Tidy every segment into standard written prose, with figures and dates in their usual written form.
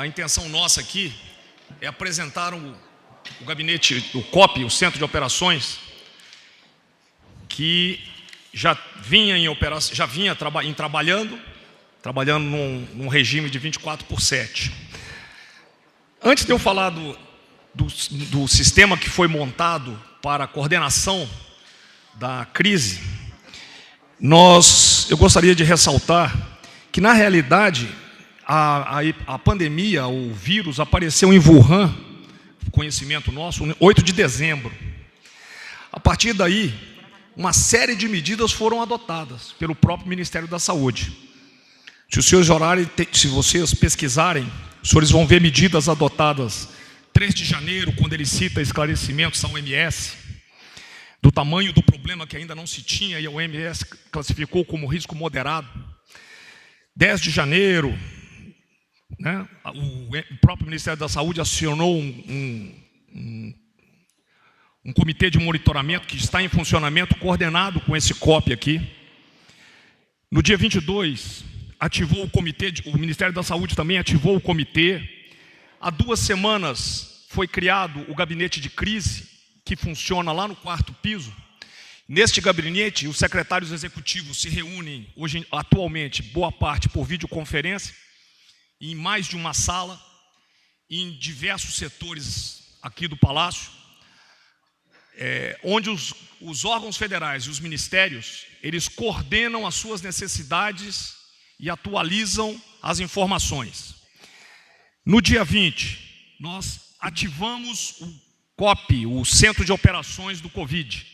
a intenção nossa aqui é apresentar o gabinete, o COP, o Centro de Operações, que já vinha trabalhando num regime de 24/7. Antes de eu falar do sistema que foi montado para a coordenação da crise, eu gostaria de ressaltar que, na realidade, a pandemia, o vírus, apareceu em Wuhan, conhecimento nosso, 8 de dezembro. A partir daí, uma série de medidas foram adotadas pelo próprio Ministério da Saúde. Se os senhores olharem, se vocês pesquisarem, os senhores vão ver medidas adotadas 3 de janeiro, quando ele cita esclarecimentos à OMS, do tamanho do problema que ainda não se tinha, e a OMS classificou como risco moderado. 10 de janeiro, né, o próprio Ministério da Saúde acionou um comitê de monitoramento que está em funcionamento, coordenado com esse COP aqui. No dia 22, ativou o comitê, o Ministério da Saúde também ativou o comitê. Há 2 semanas foi criado o gabinete de crise, que funciona lá no 4º piso. Neste gabinete, os secretários executivos se reúnem, atualmente, boa parte por videoconferência, em mais de uma sala, em diversos setores aqui do Palácio, onde os órgãos federais e os ministérios, eles coordenam as suas necessidades e atualizam as informações. No dia 20, nós ativamos o COP, o Centro de Operações do Covid,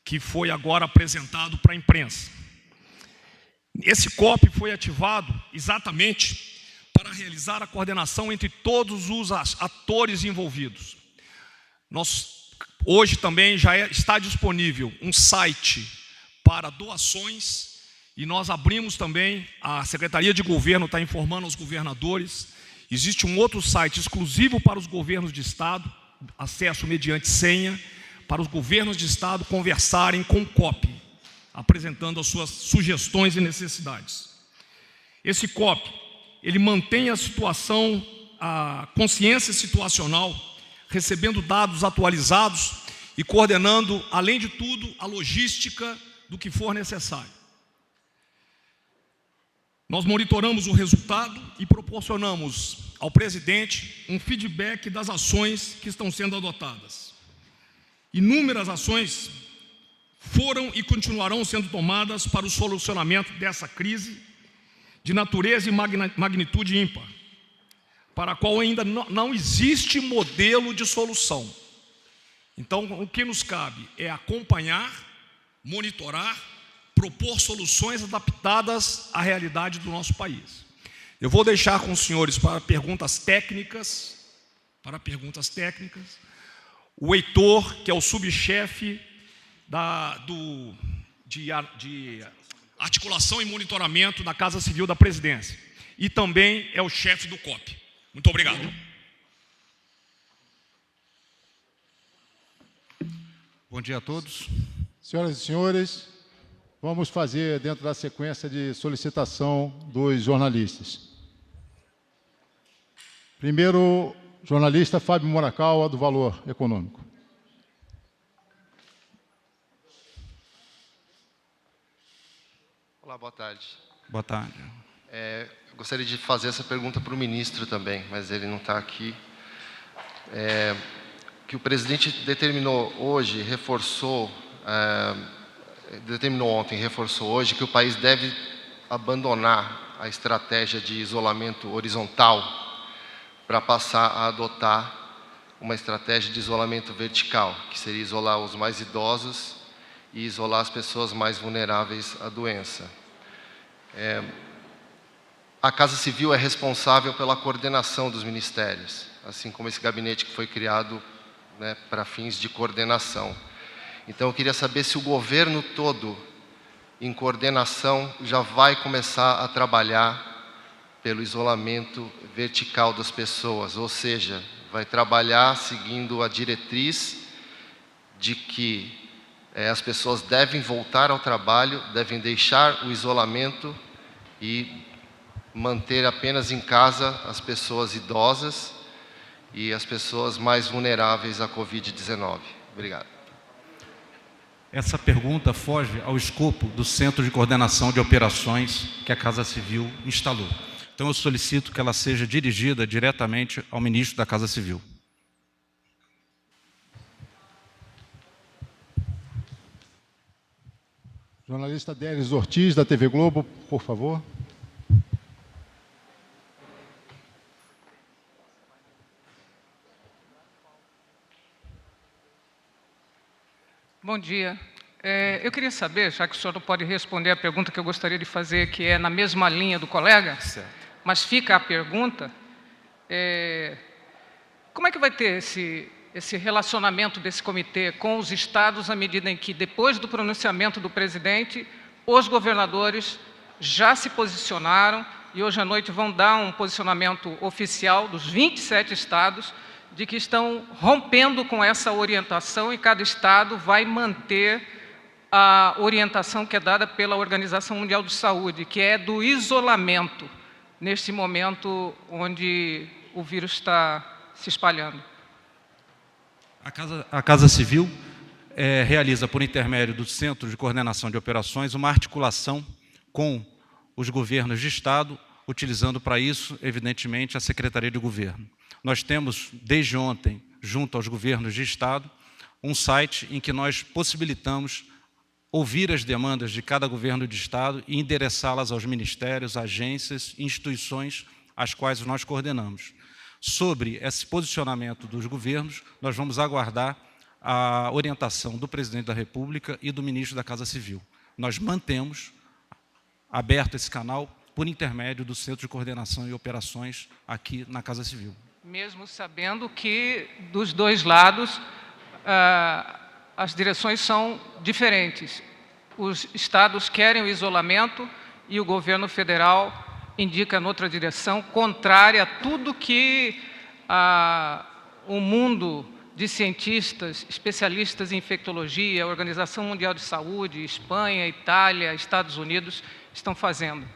que foi agora apresentado para a imprensa. Esse COP foi ativado exatamente para realizar a coordenação entre todos os atores envolvidos. Hoje também já está disponível um site para doações, e nós abrimos também, a Secretaria de Governo está informando aos governadores, existe um outro site exclusivo para os governos de Estado, acesso mediante senha, para os governos de Estado conversarem com o COP, apresentando as suas sugestões e necessidades. Esse COP, ele mantém a consciência situacional, recebendo dados atualizados e coordenando, além de tudo, a logística do que for necessário. Nós monitoramos o resultado e proporcionamos ao presidente um feedback das ações que estão sendo adotadas. Inúmeras ações foram e continuarão sendo tomadas para o solucionamento dessa crise de natureza e magnitude ímpar, para a qual ainda não existe modelo de solução. Então, o que nos cabe é acompanhar, monitorar, propor soluções adaptadas à realidade do nosso país. Eu vou deixar com os senhores para perguntas técnicas, o Heitor, que é o subchefe de articulação e monitoramento da Casa Civil da Presidência, e também é o chefe do COP. Muito obrigado. Bom dia a todos. Senhoras e senhores, vamos fazer dentro da sequência de solicitação dos jornalistas. Primeiro, jornalista Fábio Morakawa, do Valor Econômico. Olá, boa tarde. Boa tarde. Eu gostaria de fazer essa pergunta para o ministro também, mas ele não está aqui. Que o presidente determinou ontem, reforçou hoje, que o país deve abandonar a estratégia de isolamento horizontal para passar a adotar uma estratégia de isolamento vertical, que seria isolar os mais idosos e isolar as pessoas mais vulneráveis à doença. A Casa Civil é responsável pela coordenação dos ministérios, assim como esse gabinete que foi criado, né, para fins de coordenação. Então, eu queria saber se o governo todo, em coordenação, já vai começar a trabalhar pelo isolamento vertical das pessoas, ou seja, vai trabalhar seguindo a diretriz de que as pessoas devem voltar ao trabalho, devem deixar o isolamento e manter apenas em casa as pessoas idosas e as pessoas mais vulneráveis à Covid-19? Obrigado. Essa pergunta foge ao escopo do Centro de Coordenação de Operações que a Casa Civil instalou. Então, eu solicito que ela seja dirigida diretamente ao ministro da Casa Civil. Jornalista Délis Ortiz, da TV Globo, por favor. Bom dia. Eu queria saber, já que o senhor não pode responder a pergunta que eu gostaria de fazer, que é na mesma linha do colega, Certo. mas fica a pergunta, como é que vai ter esse relacionamento desse comitê com os estados à medida em que, depois do pronunciamento do presidente, os governadores já se posicionaram e hoje à noite vão dar um posicionamento oficial dos 27 estados de que estão rompendo com essa orientação e cada estado vai manter a orientação que é dada pela Organização Mundial de Saúde, que é do isolamento, neste momento onde o vírus está se espalhando. A Casa Civil realiza, por intermédio do Centro de Coordenação de Operações, uma articulação com os governos de Estado, utilizando para isso, evidentemente, a Secretaria de Governo. Nós temos, desde ontem, junto aos governos de Estado, um site em que nós possibilitamos ouvir as demandas de cada governo de Estado e endereçá-las aos ministérios, agências, instituições, às quais nós coordenamos. Sobre esse posicionamento dos governos, nós vamos aguardar a orientação do Presidente da República e do Ministro da Casa Civil. Nós mantemos aberto esse canal por intermédio do Centro de Coordenação e Operações aqui na Casa Civil. Mesmo sabendo que, dos dois lados, as direções são diferentes. Os estados querem o isolamento e o governo federal indica noutra direção, contrária a tudo que o mundo de cientistas, especialistas em infectologia, a Organização Mundial de Saúde, Espanha, Itália, Estados Unidos estão fazendo.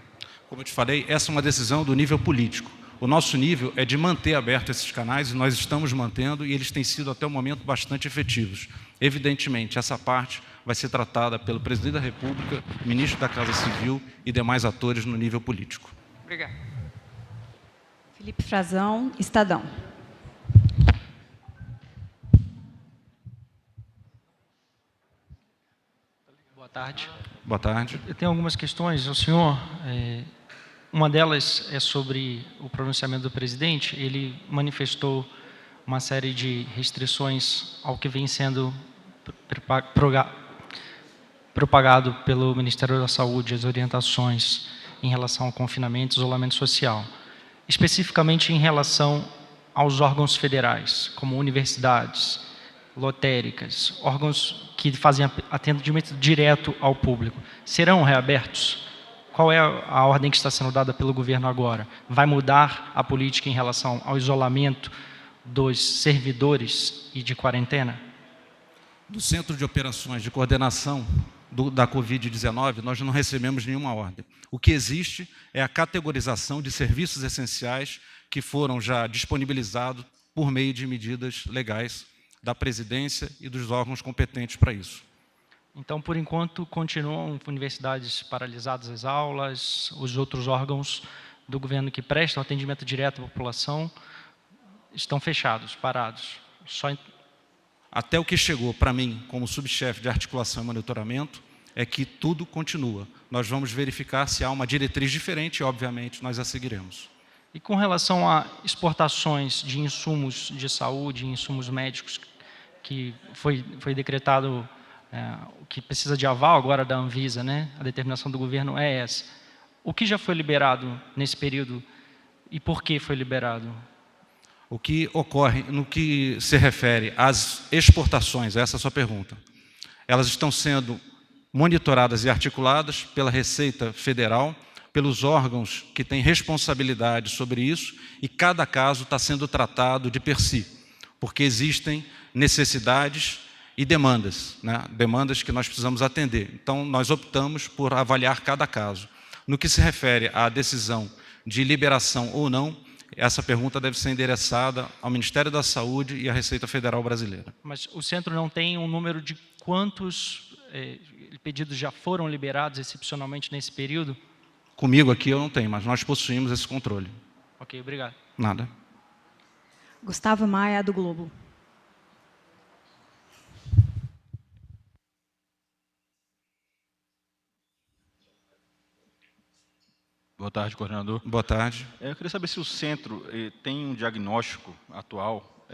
Como eu te falei, essa é uma decisão do nível político. O nosso nível é de manter abertos esses canais e nós estamos mantendo e eles têm sido até o momento bastante efetivos. Evidentemente, essa parte vai ser tratada pelo Presidente da República, Ministro da Casa Civil e demais atores no nível político. Obrigado. Felipe Frazão, Estadão. Boa tarde. Boa tarde. Eu tenho algumas questões ao senhor. Uma delas é sobre o pronunciamento do presidente. Ele manifestou uma série de restrições ao que vem sendo propagado pelo Ministério da Saúde, as orientações em relação ao confinamento e isolamento social. Especificamente em relação aos órgãos federais, como universidades, lotéricas, órgãos que fazem atendimento direto ao público. Serão reabertos? Qual é a ordem que está sendo dada pelo governo agora? Vai mudar a política em relação ao isolamento dos servidores e de quarentena? Do Centro de Operações de Coordenação da Covid-19, nós não recebemos nenhuma ordem. O que existe é a categorização de serviços essenciais que foram já disponibilizados por meio de medidas legais da presidência e dos órgãos competentes para isso. Então, por enquanto, continuam universidades paralisadas as aulas, os outros órgãos do governo que prestam atendimento direto à população estão fechados, parados. Até o que chegou para mim, como subchefe de articulação e monitoramento, é que tudo continua. Nós vamos verificar se há uma diretriz diferente e, obviamente, nós a seguiremos. E com relação a exportações de insumos de saúde, insumos médicos, que foi decretado o que precisa de aval agora da Anvisa, né? A determinação do governo é essa. O que já foi liberado nesse período e por que foi liberado? O que ocorre no que se refere às exportações, essa é a sua pergunta. Elas estão sendo monitoradas e articuladas pela Receita Federal, pelos órgãos que têm responsabilidade sobre isso, e cada caso está sendo tratado de per si, porque existem necessidades e demandas, né? Demandas que nós precisamos atender. Então, nós optamos por avaliar cada caso. No que se refere à decisão de liberação ou não, essa pergunta deve ser endereçada ao Ministério da Saúde e à Receita Federal Brasileira. Mas o centro não tem um número de quantos pedidos já foram liberados excepcionalmente nesse período? Comigo aqui eu não tenho, mas nós possuímos esse controle. Ok, obrigado. Nada. Gustavo Maia, do Globo. Boa tarde, coordenador. Boa tarde. Eu queria saber se o centro tem um diagnóstico atual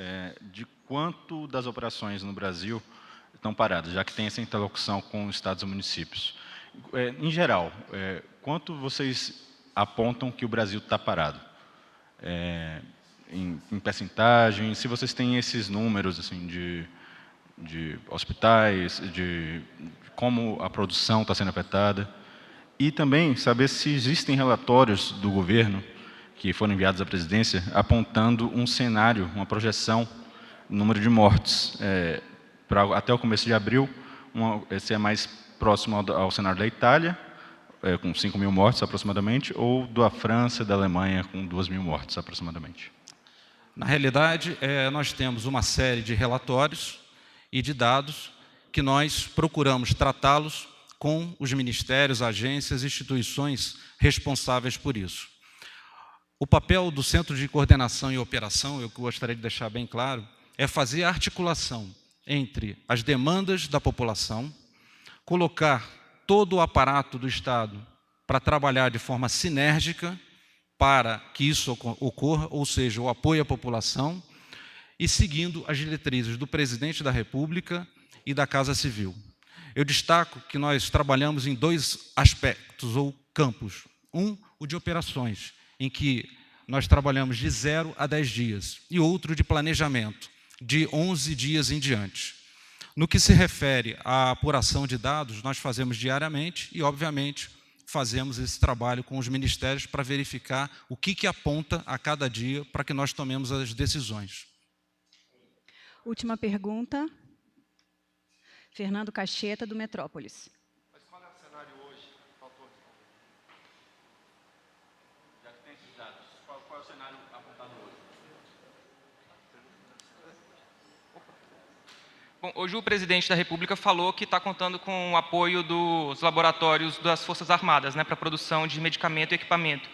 de quanto das operações no Brasil estão paradas, já que tem essa interlocução com estados e municípios. Em geral, quanto vocês apontam que o Brasil está parado? Em percentagem, se vocês têm esses números assim, de hospitais, de como a produção está sendo afetada. E também saber se existem relatórios do governo que foram enviados à presidência apontando um cenário, uma projeção, número de mortes. Até o começo de abril, esse é mais próximo ao cenário da Itália, com 5.000 mortes aproximadamente, ou da França, da Alemanha, com 2.000 mortes aproximadamente. Na realidade, nós temos uma série de relatórios e de dados que nós procuramos tratá-los com os ministérios, agências, instituições responsáveis por isso. O papel do Centro de Coordenação e Operação, eu gostaria de deixar bem claro, é fazer a articulação entre as demandas da população, colocar todo o aparato do Estado para trabalhar de forma sinérgica para que isso ocorra, ou seja, o apoio à população, e seguindo as diretrizes do Presidente da República e da Casa Civil. Eu destaco que nós trabalhamos em 2 aspectos ou campos. Um, o de operações, em que nós trabalhamos de 0 a 10 dias, e outro de planejamento, de 11 dias em diante. No que se refere à apuração de dados, nós fazemos diariamente e, obviamente, fazemos esse trabalho com os ministérios para verificar o que aponta a cada dia para que nós tomemos as decisões. Última pergunta. Fernando Cacheta, do Metrópolis. Mas qual é o cenário hoje? Faltou. Já que tem esses dados, qual é o cenário apontado hoje? Bom, hoje o presidente da República falou que está contando com o apoio dos laboratórios das Forças Armadas, para a produção de medicamento e equipamento.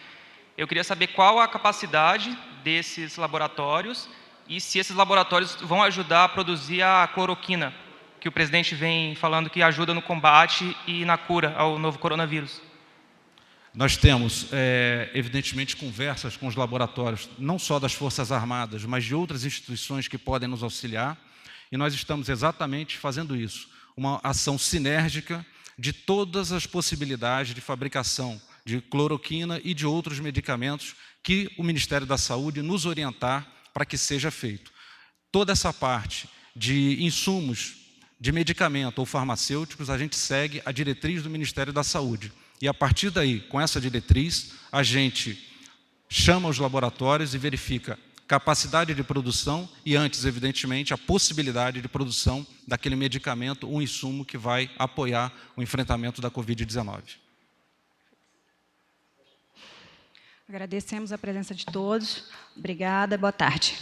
Eu queria saber qual a capacidade desses laboratórios e se esses laboratórios vão ajudar a produzir a cloroquina, que o presidente vem falando que ajuda no combate e na cura ao novo coronavírus. Nós temos, evidentemente, conversas com os laboratórios, não só das Forças Armadas, mas de outras instituições que podem nos auxiliar, e nós estamos exatamente fazendo isso, uma ação sinérgica de todas as possibilidades de fabricação de cloroquina e de outros medicamentos que o Ministério da Saúde nos orientar para que seja feito. Toda essa parte de insumos de medicamento ou farmacêuticos, a gente segue a diretriz do Ministério da Saúde. E a partir daí, com essa diretriz, a gente chama os laboratórios e verifica capacidade de produção e antes, evidentemente, a possibilidade de produção daquele medicamento, um insumo que vai apoiar o enfrentamento da Covid-19. Agradecemos a presença de todos. Obrigada, boa tarde.